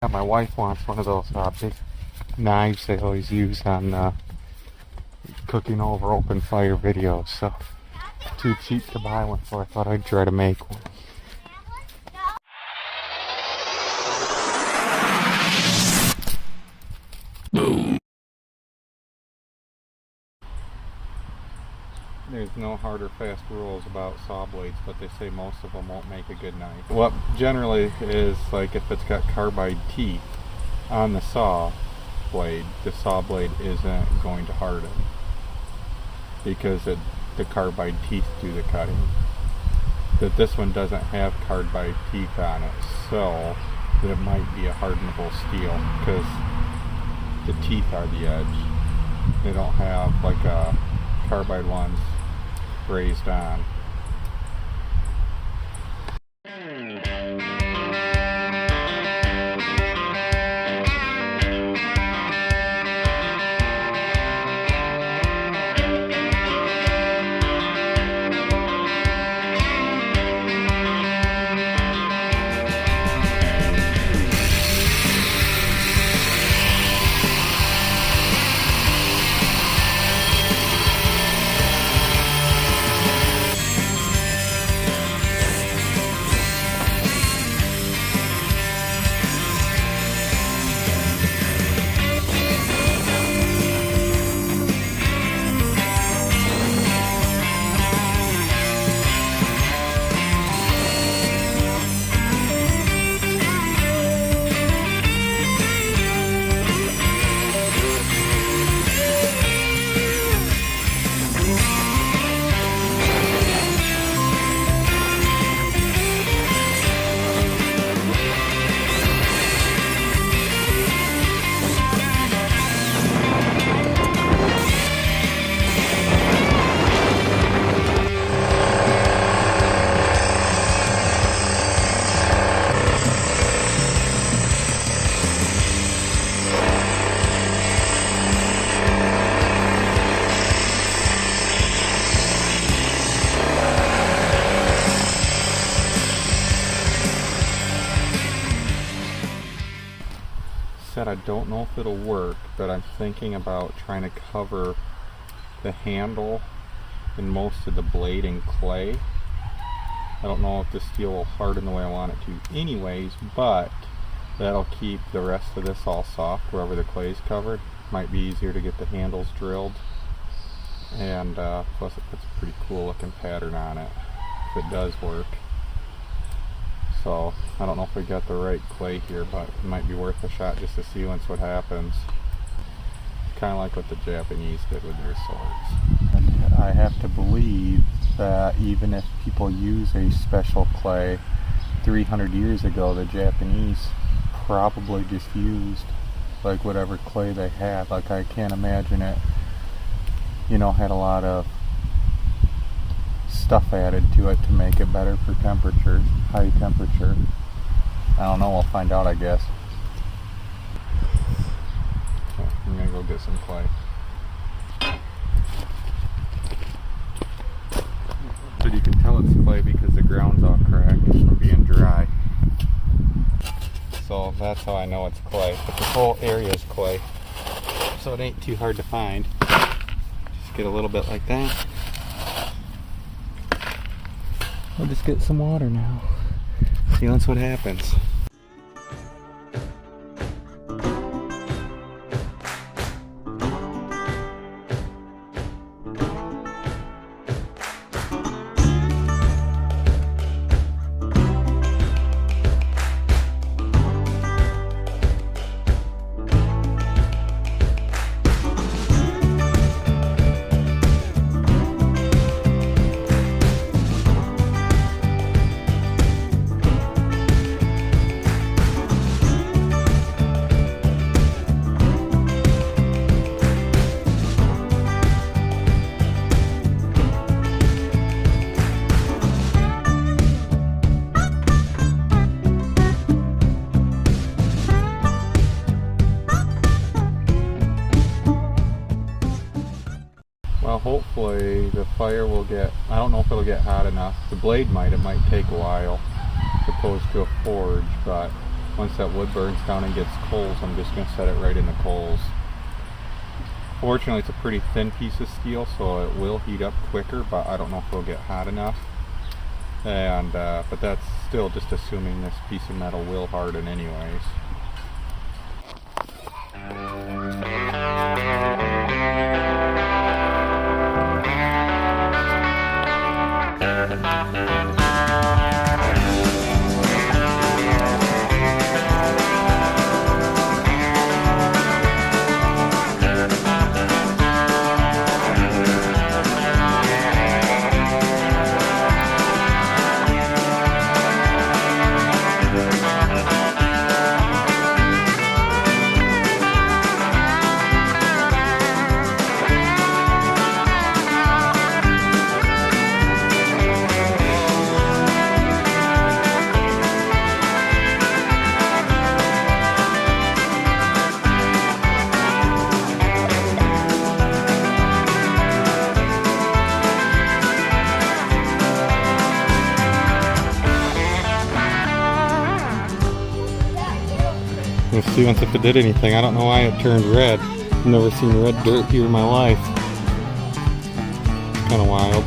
Yeah, my wife wants one of those big knives they always use on cooking over open fire videos. So too cheap to buy one, so I thought I'd try to make one. There's no hard or fast rules about saw blades, but they say most of them won't make a good knife. What generally is, like, if it's got carbide teeth on the saw blade isn't going to harden because the carbide teeth do the cutting. But this one doesn't have carbide teeth on it, so it might be a hardenable steel because the teeth are the edge. They don't have like a carbide ones raised on. I don't know if it'll work, but I'm thinking about trying to cover the handle and most of the blade in clay. I don't know if the steel will harden the way I want it to anyways, but that'll keep the rest of this all soft wherever the clay is covered. Might be easier to get the handles drilled, and plus it puts a pretty cool looking pattern on it if it does work. So I don't know if we got the right clay here, but it might be worth a shot just to see once what happens. Kind of like what the Japanese did with their swords. And I have to believe that even if people use a special clay, 300 years ago the Japanese probably just used like whatever clay they had. Like, I can't imagine it, you know, had a lot of stuff added to it to make it better for temperature, high temperature. I don't know, we'll find out, I guess. So I'm gonna go get some clay. But you can tell it's clay because the ground's all cracked from being dry. So that's how I know it's clay. But this whole area is clay, so it ain't too hard to find. Just get a little bit like that. We'll just get some water now. See, that's what happens. Hopefully the fire will get, I don't know if it'll get hot enough. The blade might, it might take a while as opposed to a forge, but once that wood burns down and gets coals, I'm just going to set it right in the coals. Fortunately, it's a pretty thin piece of steel, so it will heat up quicker, but I don't know if it'll get hot enough. And but that's still just assuming this piece of metal will harden anyways. We'll see once if it did anything. I don't know why it turned red. I've never seen red dirt here in my life. Kind of wild.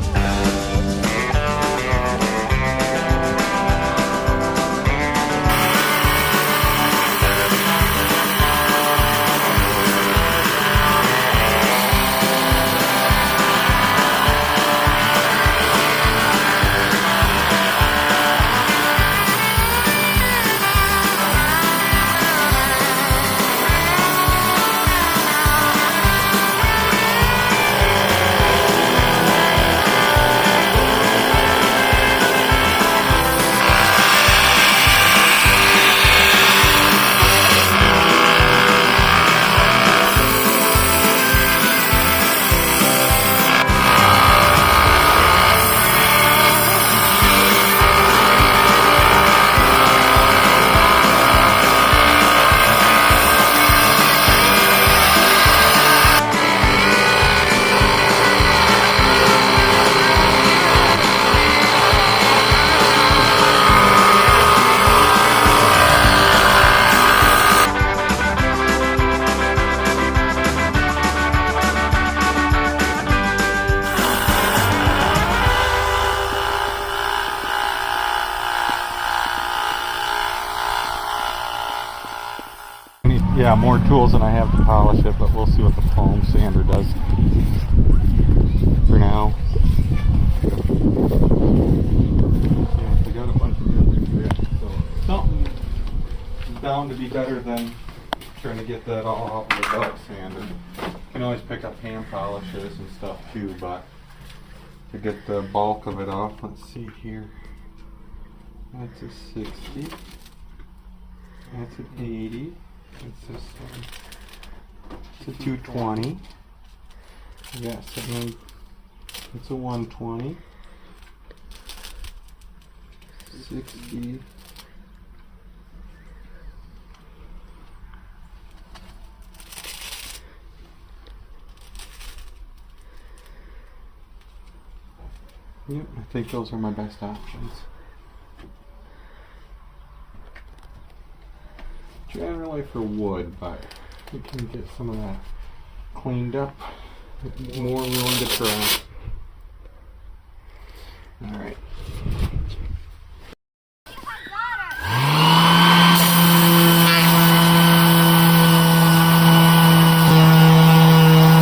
Yeah, more tools than I have to polish it, but we'll see what the foam sander does for now. Yeah, we got a bunch of good, so something is bound to be better than trying to get that all out with a belt sander. You can always pick up hand polishes and stuff too, but to get the bulk of it off, let's see here. That's a 60. That's an 80. It's this one. It's a 220. Yes, it's a 120. 60. Yep, I think those are my best options. Generally for wood, but we can get some of that cleaned up. More willing to try. Alright.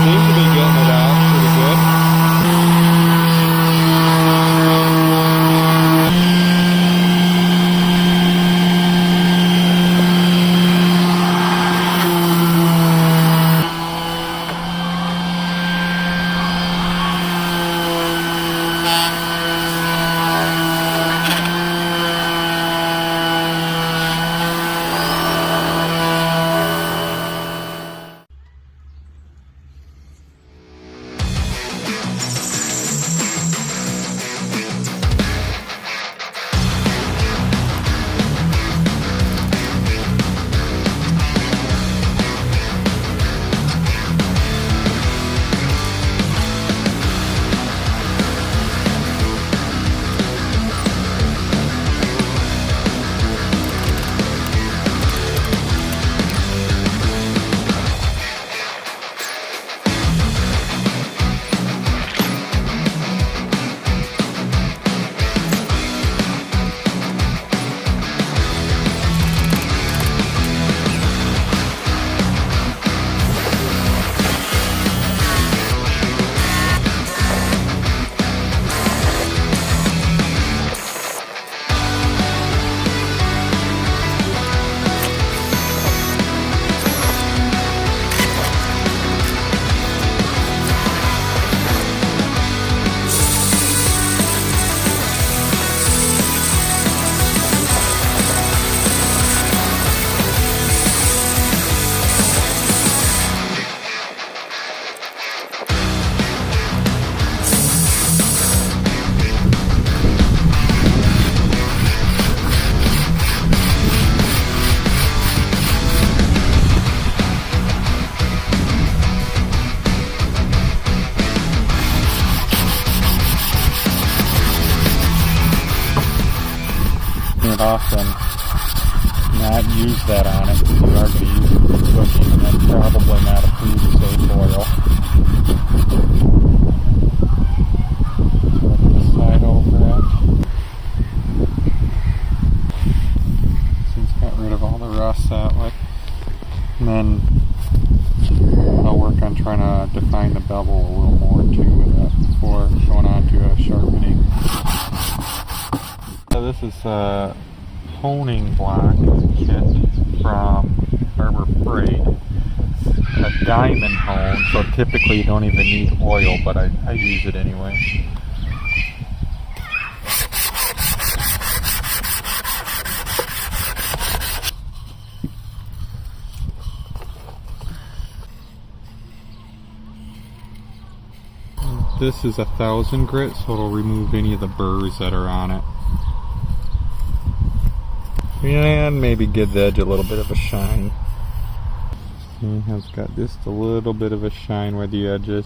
Seems to be getting it out pretty good. off and not use that on it, because you already used it for cooking, and that's probably not a food safe oil. Flip this side over it. So it's got rid of all the rust that way. And then I'll work on trying to define the bevel a little more too with that before going on to a sharpening. So this is a honing block kit from Harbor Freight. A diamond hone, so typically you don't even need oil, but I use it anyway. This is 1,000 grit, so it'll remove any of the burrs that are on it. And maybe give the edge a little bit of a shine. See, it's got just a little bit of a shine where the edge is.